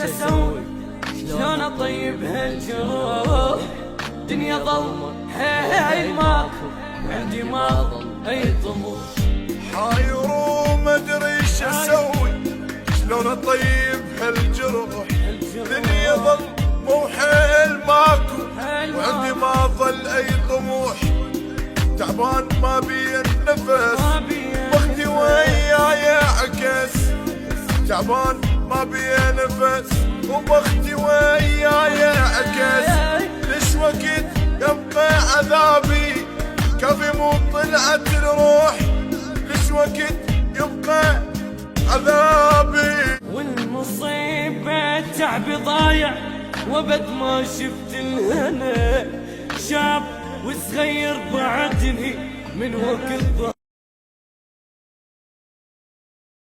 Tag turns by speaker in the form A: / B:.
A: اسوي شلون اطيب هالجروح؟ دنيا ظل هاي ماكو عندي ما ظل اي طموح.
B: حاير وما ادري ايش اسوي شلون اطيب هالجروح؟ دنيا ظل مو حيل ماكو وعندي ما ظل اي طموح. تعبان ما بي النفس وقتي وياي عكس. تعبان ما بي نفس وبختي وياي عكس. ليش وقت يبقى عذابي كافي مو طلعت الروح؟ ليش وقت يبقى عذابي؟
A: والمصيبة تعبي ضايع وابد ما شفت الهنا. شاب وصغير بعدني من وقت